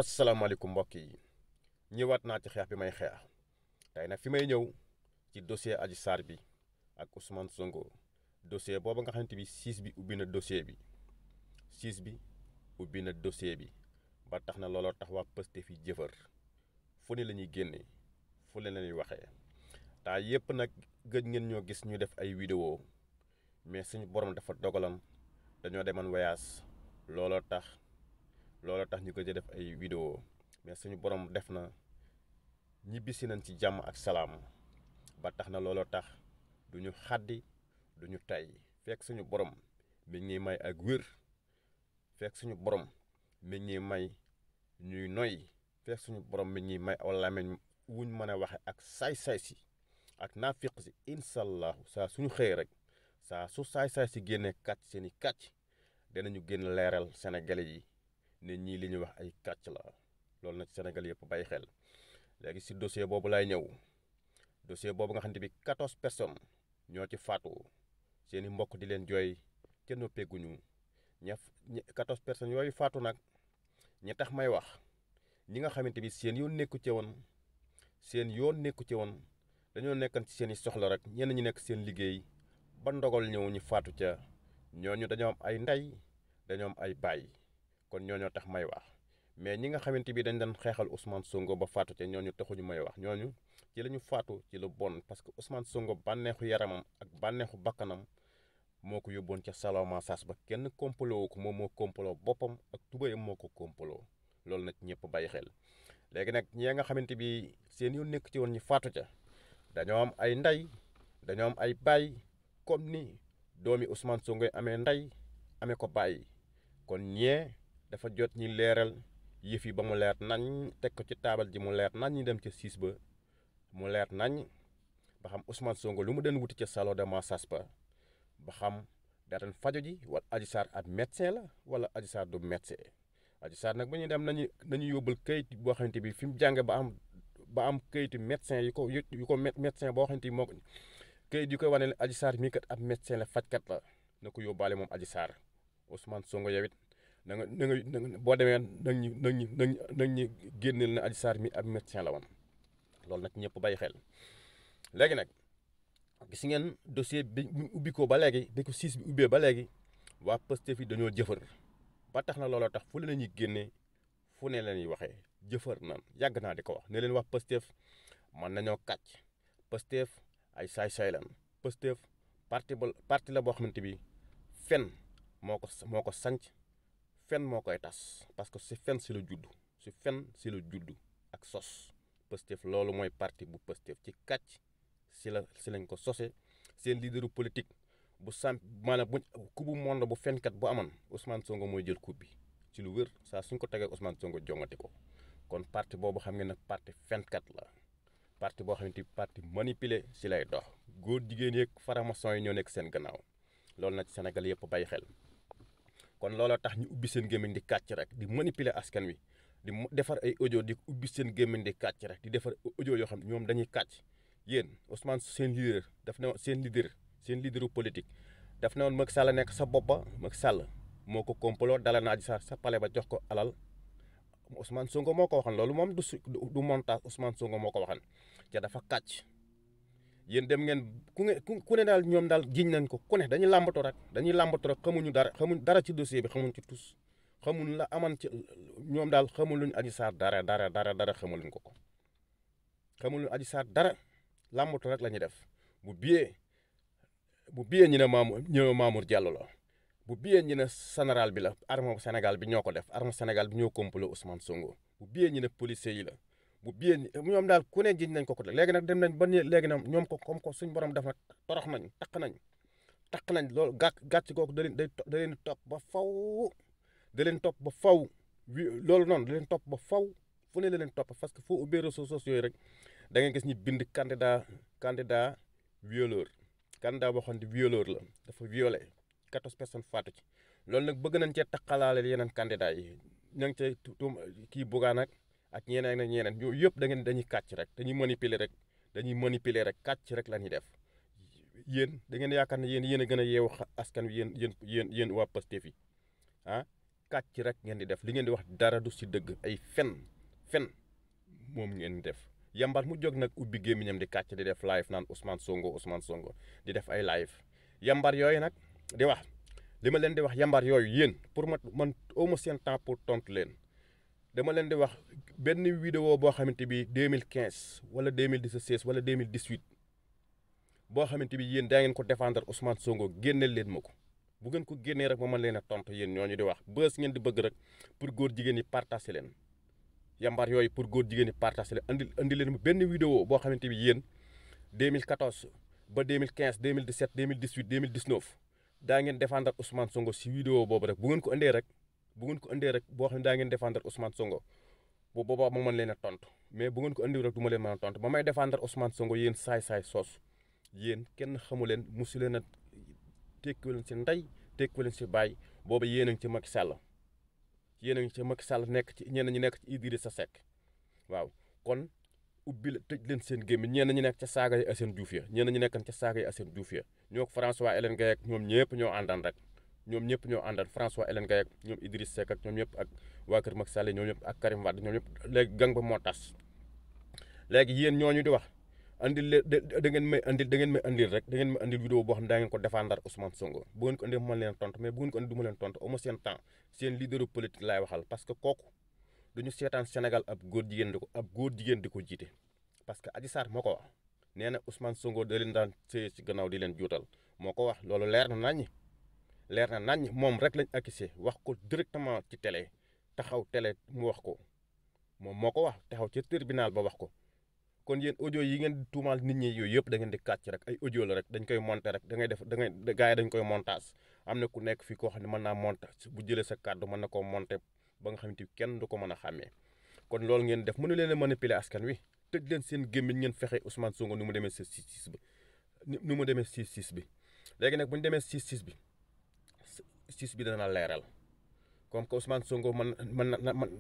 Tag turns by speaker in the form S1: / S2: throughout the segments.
S1: asalaamaaleykum mbokk yi ñëwaat naa ci xeex bi may xeex tey nag fi may ñëw ci dossier Adji Sarr bi ak Ousmane Sonko dossier boobu nga xamante bi siis bi ubbi na dossier bi siis bi ubbi na dossier bi ba tax na looloo tax waa Pastef fi jëfër fu ne la ñuy génne fu ne la ñuy waxee taa yépp nag gëj ngeen ñoo gis ñu def ay vidéo mais suñu borom dafa dogalam dañoo demoon voyage looloo tax ñu gëj a def ay vidéo mais suñu borom def na ñibbisi nañ ci jàmm ak salaam ba tax na looloo tax duñu xaddi duñu tay fekk suñu borom mi ngi may ak wér fekk suñu borom mi ngi may ñuy noy fekk suñu borom mi ngi may aw làmmiñ wuñ mën a waxe ak saay-saay si ak naafiq si incha saa suñu xëy rek saa su saay-saay si génnee kàcc seeni kàcc danañu génn leeral Sénégalais yi ne ñii li ñuy wax ay kàcc la loolu nag Sénégal yëpp bàyyi xel léegi si dossier boobu lay ñëw dossier boobu nga xam ne bi 14 personnes ñoo ci faatu seeni mbokk di leen jooy ca noppeeguñu 14 personnes yooyu faatu nag ñi tax may wax ñi nga xamante bi seen yoon nekku ci woon dañoo nekkan ci seen i soxla rek ñenn ñi nekk seen liggéey ba ndogal ñëw ñu faatu ca ñooñu dañoo am ay ndey dañoo am ay baay kon ñooñoo tax may wax mais ñi nga xamante bi dañ doon xeexal Ousmane Sonko ba faatu ca ñooñu taxuñu may wax ñooñu ci la ñu faatu ci lu bon parce que Ousmane Sonko bànneexu yaramam ak bànneexu bakkanam moo ko yóbboon ca salama sas ba kenn kompaloo ko moom moo kompaloo boppam ak tubayam moo ko kompaloo loolu nag ñëpp bàyyi xel léegi nag ñi nga xamante bi seen yoon nekk ci woon ñu faatu ca dañoo am ay ndey dañoo am ay baay comme ni doomi Ousmane Sonko amee ndey amee ko baay kon ñee dafa jot ñi leeral yëf yi ba mu leer nañ teg ko ci taabal ji mu leer nañ ñi dem ca siis ba mu leer nañ ba xam Ousmane Sonko lu mu den wuti ca salon de massage ba xam daa doon fajo ji wala Adji Sarr ab médecin la wala Adji Sarr du médecin Adji Sarr nag ba ñuy dem nañu yóbbul kayit boo xamante bi fi mu jànge ba am kayitu médecin yu ko médecin boo xamante bi moo ko kayit yu koy wane ne Adji Sarr mii kat ab médecin la fajkat la na ko yóbbaale moom Adji Sarr Ousmane Sonko yow it na nga boo demee nag ñu génneel na Adji Sarr mi ab médecin la woon loolu nag ñëpp bàyyi xel léegi nag gis ngeen dossier bi ubbi ko ba léegi bi ko siis bi ubbee ba léegi waa Pastef yi dañoo jëfër ba tax na looloo tax fu ne la ñuy génnee fu ne la ñuy waxee jëfër nan yàgg naa di ko wax ne leen wax Pastef mën nañoo kàcc Pastef ay saay-saay lan Pastef parti la boo xamante bi fen moo ko sanc fen moo koy tas parce que si fen si la judd si fen si la judd ak sos Pastef loolu mooy parti bu Pastef ci kàcc si lañ ko sose seen leaderu politique bu samp maanaam coupe bu monde bu fenkat bu amoon Ousmane Sonko mooy jël coupe bi ci lu wér saa suñ ko tegee Ousmane Sonko jongati ko kon parti boobu xam ngeen nag parti fenkat la parti boo xamante ni parti manipulé si lay dox góor jigéen yeeg faramason yi ñoo nekk seen gannaaw loolu nag Sénégal yëpp bàyyi xel kon looloo tax ñu ubbi seen gémmiñ di kàcc rek di manipuler askan wi di defar ay audio di ubbi seen gémmiñ di kàcc rek di defar audio yoo xam ne ñoom dañuy kàcc yéen Ousmane seen leader daf ne woon seen leaderu politique daf ne woon Macky Sall nekk sa bopp ba Macky Sall moo ko kompaloo dala na Adji Sarr sa palais ba jox ko alal Ousmane Sonko moo ko waxan loolu moom du montage Ousmane Sonko moo ko waxan ca dafa kàcc yéen dem ngeen ku ne daal ñoom daal jiñ nañ ko ku ne dañuy làmbatu rek xamuñ dara ci dossier bi xamuñ ci tus xamuñ la aman ci ñoom daal xamul luñ Adji Sarr dara xamuluñ ko xamul luñ Adji Sarr dara làmbatu rek la ñuy def bu biyee ñu ne Mamour Diallo la bu biyee ñu ne général bi la armée Sénégal bi ñoo ko def armée Sénégal bi ñoo complot Ousmane Sonko bu biyee ñu ne policier yi la bu biyee ñoom daal ku ne jiñ nañ ko léegi nag dem nañ ba léegi nag ñoom ko comme ko suñ borom def nag torox nañ taq nañ loolu gàcc googu da leen topp ba faw loolu noonu da leen topp ba faw fu ne la leen topp parce que foo ubbee réseaux sociaux yi rek da ngay gis ñu bind candidat violeur candidat boo xam ne violeur la dafa violé 14 personnes faatu ci loolu nag bëgg nañ cee taqalaale yeneen candidat yi ña ngi cay kii Bougane ak ñeneen yooyu yëpp dañuy kàcc rek dañuy manipuler rek kàcc rek la ñuy def yéen da ngeen yaakaar ne yéen a gën a yeewu askan wi yéen waa Pastef yi ah kàcc rek ngeen di def li ngeen di wax dara du si dëgg ay fen moom ngeen def yambar mu jóg nag ubbi gémmiñam di kàcc di def live naan Ousmane Sonko di def ay live yambar yooyu nag di wax li ma leen di wax yambar yooyu yéen pour man awma seen temps pour tontu leen dama leen di wax benn vidéo boo xamante bi 2015 wala 2016 wala 2018 boo xamante bi yéen daa ngeen ko défendre Ousmane Sonko génneel leen ma ko bu ngeen ko génnee rek ma mën leen a tontu yéen ñooñu di wax bës ngeen di bëgg rek pour góor jigéen yi partager leen yambar yooyu pour góor jigéen yi partager leen andi leen benn vidéo boo xamante bi yéen 2014 ba 2015 2017 2018 2019 daa ngeen défendre Ousmane Sonko si vidéo boobu rek bu ngeen ko andee rek boo xam ne daa ngeen défendre Ousmane Sonko bu boobaa ma mën leen a tontu mais bu ngeen ko andi rek du ma leen mën a tontu ba may défendre Ousmane Sonko yéen saay soos yéen kenn xamu leen musu leen a tekkiwu leen si ndey tekkiwu leen si baay booba yéen a ngi ci Macky Sall nekk ci ñenn ñi nekk ci Idrissa Seck waaw kon ubbi la tëj leen seen gémmiñ ñenn ñi nekk ca saaga yi Assane Diouf ya ñenn ñi nekkan ca saaga yi Assane Diouf ya ñoo François Hélène Gaye ak ñoom ñëpp ñoo àndan rek ñoom ñëpp ñoo àndan François Hélène Gaye ak ñoom Idriss Seck ak ñoom ñëpp ak waa kër Macky Sall ñoom ñëpp ak Karim Wade ñoom ñëpp léegi gang ba moo tas léegi yéen ñooñu di wax andil leen da ngeen may andil rek da ngeen may andil vidéo boo xam ne daa ngeen ko défendre Ousmane Sonko bu ngeen ko andee ma leen tontu mais bu ngeen ko andi du ma leen tontu amu seen temps seen leader politique laay waxal parce que kooku duñu seetaan Sénégal ab góor jigéen di ko jiite parce que Adji Sarr moo ko wax nee na Ousmane Sonko da leen daan sëye ci gannaaw di leen juutal moo ko wax loolu leer na naññi moom rek lañ accusé wax ko directement ci télé taxaw télé mu wax ko moom moo ko wax taxaw ci tribunal ba wax ko kon yéen audio yi ngeen di tuumaal nit ñi yooyu yëpp da ngeen di kàcc rek ay audio la rek dañ koy monter rek da ngay gars yi dañ koy montage am na ku nekk fii koo xam ne mën naa monter bu jëlee sa kàddu mën na koo monter ba nga xamante kenn du ko mën a xàmmee kon loolu ngeen def mënu leen a manipuler askan wi tëj leen seen gémmiñ ngeen fexe Ousmane Sonko nu mu demee si 6-6 bi nu mu demee 6-6 bi léegi nag bu ñu demee 6-6 bi 6 bi dana leeral comme que Ousmane Sonko man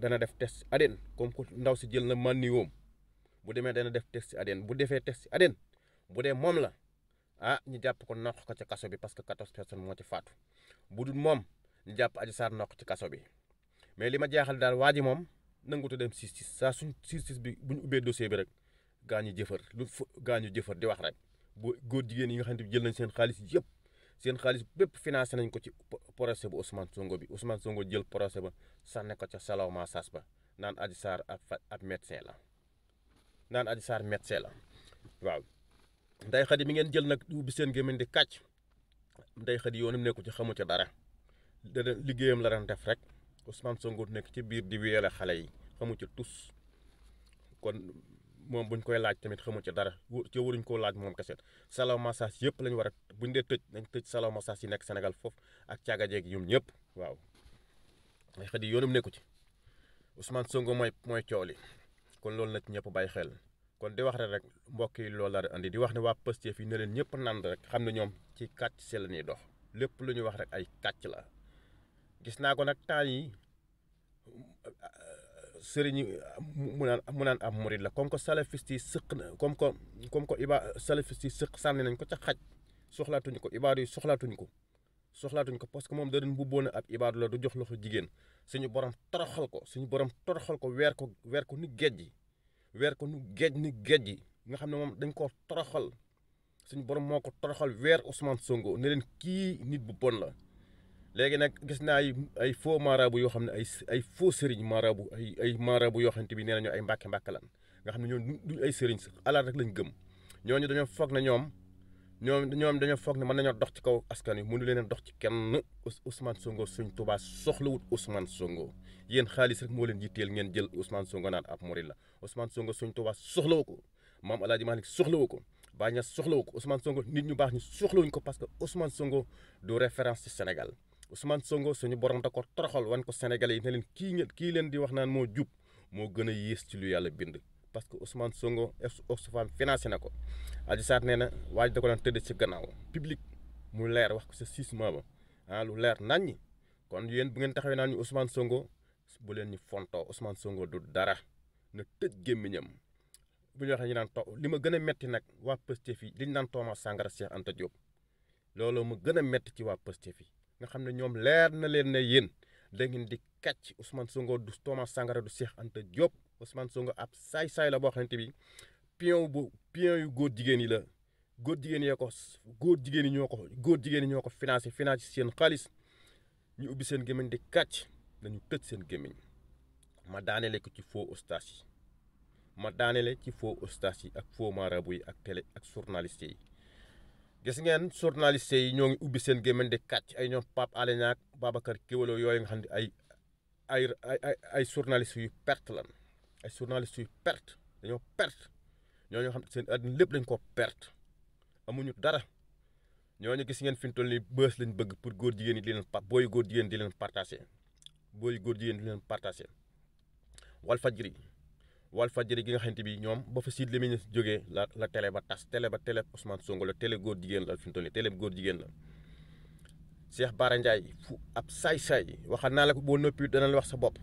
S1: dana def test ADN comme que ndaw si jël na man ni woom bu demee dana def test si ADN bu defee test si ADN bu dee moom la ñu jàpp ko noq ko ci kaso bi parce que 14 personnes moo ci faatu bu dul moom ñu jàpp Adji Sarr noq ci kaso bi mais li ma jaaxal daal waa ji moom nangutu dem 6-6 saa suñ 6-6 bi bu ñu ubbee dossier bi rek gaa ñu jëfër di wax rek bu góor jigéen yi nga xam ne jël nañ seen xaalis yëpp seen xaalis bépp financé nañ ko ci procès bu Ousmane Sonko bi Ousmane Sonko jël procès ba sànne ko ca salaw ma sas ba naan Adji Sarr ab médecin la waaw Ndeye Khady mi ngeen jël nag ubbi seen gémmiñ di kàcc Ndeye Khady yoonum nekku ci xamu ca dara liggéeyam la ren def rek Ousmane Sonko nekk ci biir di wéyale xale yi xamu ca tus kon moom buñ koy laaj tamit xamu ca dara ci waruñ koo laaj moom kese salaw massage yëpp lañ war a buñ dee tëj nañ tëj salaw massage yi nekk Sénégal foofu ak caaga jeeg ñoom ñëpp waaw Ndeye Khady yoonum nekku ci Ousmane Sonko mooy coow li kon loolu na ci ñëpp bàyyi xel kon di wax rek mbokk yi loolu la andi di wax ne waa Pastef yi ne leen ñëpp nand rek xam ne ñoom ci kàcc si la ñuy dox lépp lu ñuy wax rek ay kàcc la gis naa ko nag temps yi sëriñ mu naan ab murid la comme que salafiste yi sëq na comme que salafiste yi sëq sànni nañ ko ca xaj soxlaatuñu ko ibaadu yi soxlaatuñu ko parce que moom da doon bubboon ab ibaadu la du jox loxo jigéen suñu borom toroxal ko weer ko ni géej gi nga xam ne moom dañ koo toroxal suñu borom moo ko toroxal weer Ousmane Sonko ne leen kii nit bu bon la léegi nag gis naa ay faux marabu yoo xam ne ay faux sëriñ marabu ay marabu yoo xamante bi nee nañu ay mbàkke lan nga xam ne ñoom duñ ay sëriñ sax alaat rek lañ gëm ñooñu dañoo foog ne ñoom dañoo foog ne mën nañoo dox ci kaw askan wi mënu leen a dox ci kenn Ousmane Sonko suñ Tuubaa soxlawut Ousmane Sonko yéen xaalis rek moo leen yitteel ngeen jël Ousmane Sonko naan ab murid la Ousmane Sonko suñ Tuubaa soxlawu ko maam El Hadj Malick soxlawu ko Baye Niass soxlawu ko Ousmane Sonko nit ñu baax ñu soxlawuñ ko parce que Ousmane Sonko du référence ci Sénégal Ousmane Sonko suñu borom da ko toroxal wan ko Sénégalais yi ne leen kii leen di wax naan moo jub moo gën a yées ci lu yàlla bind parce que Ousmane Sonko Oxfam financé na ko Adji Sarr nee na waaj da ko daan tëdd ci gannaaw public mu leer wax ko sa 6 mois ba lu leer naññi kon yéen bu ngeen taxawee naan ñu Ousmane Sonko bu leen ñu fontoo Ousmane Sonko du dara na tëj gémmiñam bu ñu waxee ñu naan li ma gën a metti nag waa Pastef yi liñ naan Thomas Sankara Cheikh Anta Diop loolu mu gën a metti ci waa Pastef yi nga xam ne ñoom leer na leen ne yéen da ngeen di kàcc Ousmane Sonko du Thomas Sankara du Cheikh Anta Diop Ousmane Sonko ab saay-saay la boo xamante bi pion yu góor jigéen yi la góor jigéen yee ko góor jigéen yi ñoo ko financé seen xaalis ñu ubbi seen gémmiñ di kàcc dañu tëj seen gémmiñ ma daanele ko ci faux ustaas yi ak faux marabout yi ak télé ak journaliste yi gis ngeen journaliste yi ñoo ngi ubbi seen gémmiñ di kàcc ay ñoom Pape Alé Niang ak Babacar Kewelo yooyu nga xam ne ay journaliste yu perte lan ay journaliste yu perte dañoo perte ñooñu xam seen àdduna lépp dañ ko perte amuñu dara ñooñu gis ngeen fi mu toll nii bës lañ bëgg pour góor jigéen yi di leen booy góor jigéen di leen partagé Walfadjri gi nga xamante bi ñoom ba fa Sidy Lamine jógee la télé ba tas télé Ousmane Sonko la télé góor jigéen la fi mu toll nii télé góor jigéen la Cheikh Bara Ndiaye fu ab saay-saay waxal naa la ko boo noppi dana la wax sa bopp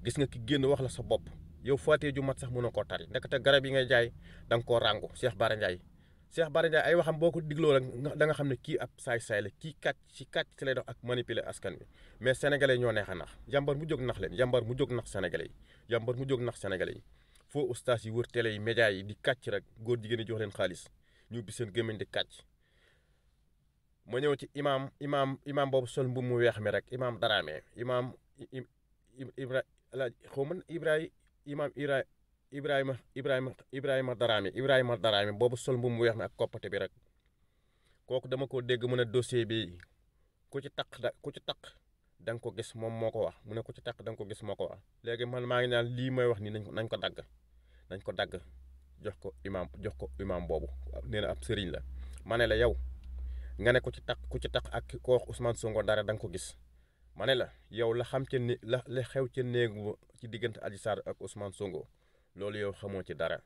S1: gis nga ki génn wax la sa bopp yow faatee ju mat sax mën a koo tari ndekete garab yi ngay jaay da nga koo ràngu Cheikh Bara Ndiaye ay waxam boo ko digloo rek da nga xam ne kii ab saay-saay la kii kàcc si lay dox ak manipuler askan wi mais sénégalais ñoo neex a nax jàmbar mu jóg nax leen jàmbar mu jóg nax sénégalais yi foo ustaas yi wër télé yi média yi di kàcc rek góor jigéen yi jox leen xaalis ñu ubbi seen gémmiñ di kàcc ma ñëw ci imaam boobu sol mbubb mu weex mi rek imaam Daraame imaam Ibrahima Daraame boobu sol mbubb mu weex mi ak koppate bi rek kooku dama ko dégg mu ne dossier bi ku ci taq da nga ko gis moom moo ko wax mu ne ku ci taq da nga ko gis moo ko wax léegi man maa ngi naan lii may wax ni nañ ko dagg jox ko imaam boobu nee na ab sëriñ la ma ne la yow nga ne ku ci taq ak ko wax Ousmane Sonko dara da nga ko gis ma ne la yow la xew ca néegu ci diggante Adji Sarr ak Ousmane Sonko loolu yow xamoo ci dara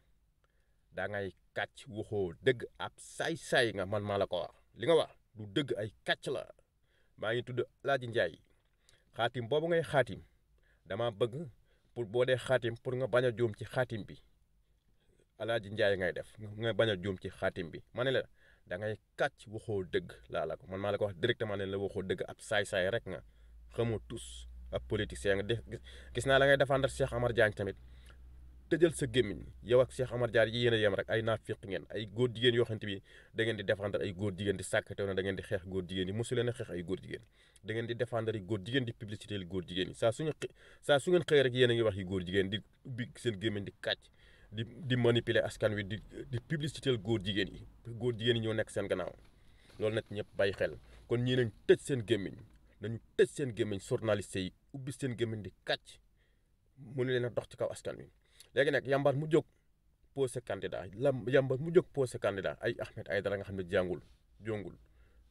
S1: da ngay kàcc waxoo dëgg ab saay-saay nga man maa la ko wax li nga wax du dëgg ay kàcc la maa ngi tudd Alaaji Njaay xaatim boobu ngay xaatim dama bëgg pour boo dee xaatim pour nga bañ a juum ci xaatim bi Alaaji Njaay ngay def nga bañ a juum ci xaatim bi ma ne la da ngay kàcc waxoo dëgg laa la ko man maa la ko wax directement ne la waxoo dëgg ab saay-saay rek nga xamoo tous ab politicien nga gis naa la ngay défendre Cheikh Amar Diagne tamit tëjal sa gémmiñ yow ak Cheikh Amar Diagne yi yéen a yem rek ay naafiq ngeen ay góor jigéen yoo xamante bi da ngeen di défendre ay góor jigéen di sàkkatew na da ngeen di xeex góor jigéen yi mosu leen a xeex ay góor jigéen da ngeen di défendre ay góor jigéen di publicité li góor jigéen yi saa su ngeen xëy rek yéen a ngi wax yi góor jigéen di ubbi seen gémmiñ di kàcc di manipuler askan wi di publicité góor jigéen yi ñoo nekk seen gannaaw loolu nag ñëpp bàyyi xel kon ñii nañ tëj seen gémmiñ journaliste yi ubbi seen gémmiñ di kàcc mënu leen a dox ci kaw askan wi léegi nag yambar mu jóg posé candidat ay Ahmed Aïdara nga xam ne jongul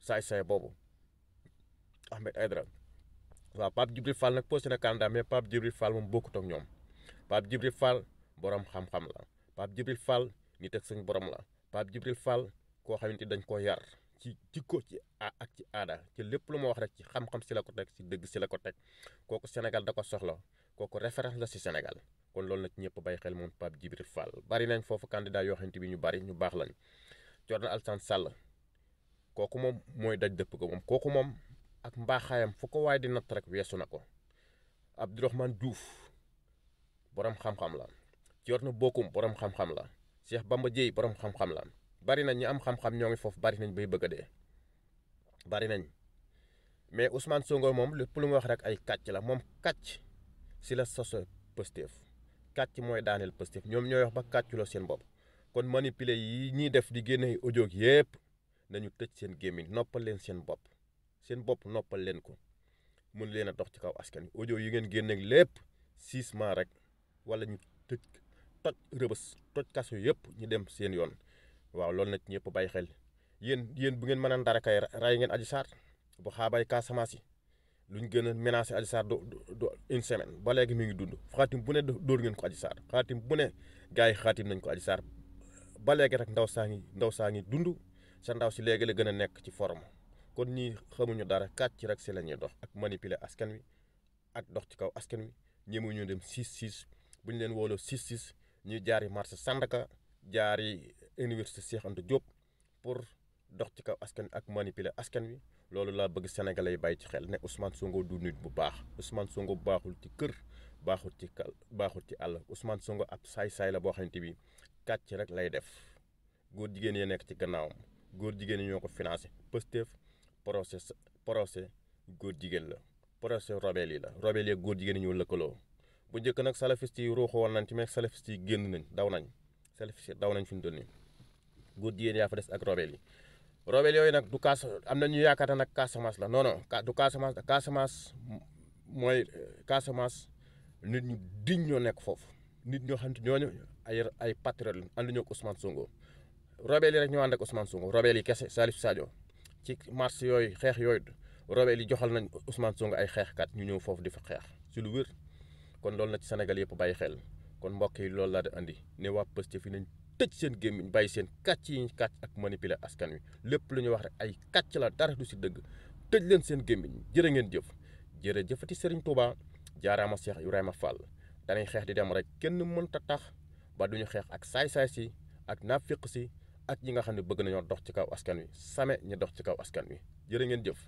S1: saay boobu Ahmed Aïdara waaw Pape Djibril Fall nag posé na candidat mais Pape Djibril Fall moom bokkut ak ñoom Pape Djibril Fall borom xam-xam la Pape Djibril Fall nit ak suñ borom la Pape Djibril Fall koo xamante dañ koo yar ci jikko ci aada ci lépp lu ma wax rek ci xam-xam si la ko teg si dëgg si la ko teg kooku Sénégal da ko soxla kooku référence la si Sénégal kon loolu nag ñëpp bàyyi xel moom Pape Djibril Fall bari nañ foofu candidat yoo xamante bi ñu baax lañ Thierno Alassane Sall kooku moom mooy daj dëpp ko moom kooku moom ak mbaaxaayam fu ko waaye di natt rek weesu na ko Abdourahmane Diouf borom xam-xam la Thierno Bocoum borom xam-xam la Cheikh Bamba Dièye borom xam-xam la bari nañ ñi am xam-xam ñoo ngi foofu bari nañ bay bëgg a dee bari nañ mais Ousmane Sonko moom lépp lu nga wax rek ay kàcc la moom kàcc si la soso Pastef kàcc mooy daaneel Pastef ñoom ñooy wax ba kàcculoo seen bopp kon manipuler yi ñuy def di génne audio yëpp nañu tëj seen gémmiñ noppal leen seen bopp noppal leen ko mun leen a dox ci kaw askan wi audio yi ngeen génne lépp 6 mois rek wala ñu toj rëbës toj kaso yëpp ñu dem seen yoon waaw loolu nag ñëpp bàyyi xel yéen bu ngeen mën a dara kay ray ngeen Adji Sarr bu xaabay Casamance yi luñ gën a menacé Adji Sarr do une semaine ba léegi mi ngi dund xaatim bu ne dóor ngeen ko Adji Sarr xaatim bu ne gars yi xaatim nañ ko Adji Sarr ba léegi rek ndaw saa ngi dund sa ndaw si léegi la gën a nekk ci forme kon ñii xamuñu dara kàcc rek si la ñuy dox ak manipuler askan wi ak dox ci kaw askan wi ñemuñu dem 6-6 bu ñu leen wooloo 6-6 ñu jaari marché Sandaga jaari université Cheikh Anta Diop pour dox ci kaw askan wi ak manipuler askan wi loolu laa bëgg sénégalais yi bàyyi ci xel ne Ousmane Sonko du nit bu baax. Ousmane Sonko baaxul ci kër baaxul ci baaxul ci àll. Ousmane Sonko ab saay-saay la boo xamante bi kàcc rek lay def. góor jigéen yi nekk ci gannaawam góor jigéen yi ñoo ko financé Pastef procès góor jigéen la procès rebelle yi la rebelle yi góor jigéen yi ñoo lëkkaloo bu njëkk nag salafiste yi ruuxu woon nañ ci mais salafiste yi génn nañ daw nañ salafiste yi daw nañ fi ñu toll nii góor jigéen yaa fa des ak rebelle yi rebelle yooyu nag du kaas am na ñu yaakaar nag Casamance la non non du Casamance Casamance mooy Casamance nit ñu diñ ñoo nekk foofu nit ñoo xam ne ñooñu ay patriote lañ ànd ñoo ak Ousmane Sonko rebelle yi rek ñoo ànd ak Ousmane Sonko rebelle yi kese Salif Sadio ci marche yooyu xeex yooyu rebelle yi joxal nañ Ousmane Sonko ay xeexkat ñu ñëw foofu di fa xeex ci lu wér kon loolu na ci Sénégal yëpp bàyyi xel kon mbokk yi loolu laa di andi ne waa Pastef fi nañ tëj seen gémmiñ bàyyi seen kàcc yi ñu kàcc ak manipuler askan wi lépp lu ñu wax rek ay kàcc la dara du si dëgg tëj leen seen gémmiñ jërë ngeen jëf jërëjëfati Serigne Touba jaaraama Cheikh Ibrahima Fall danay xeex di dem rek kenn mënta tax ba duñu xeex ak saay-saay si ak nafiq si ak ñi nga xam ne bëgg nañoo dox ci kaw askan wi same ñu dox ci kaw askan wi jërë ngeen jëf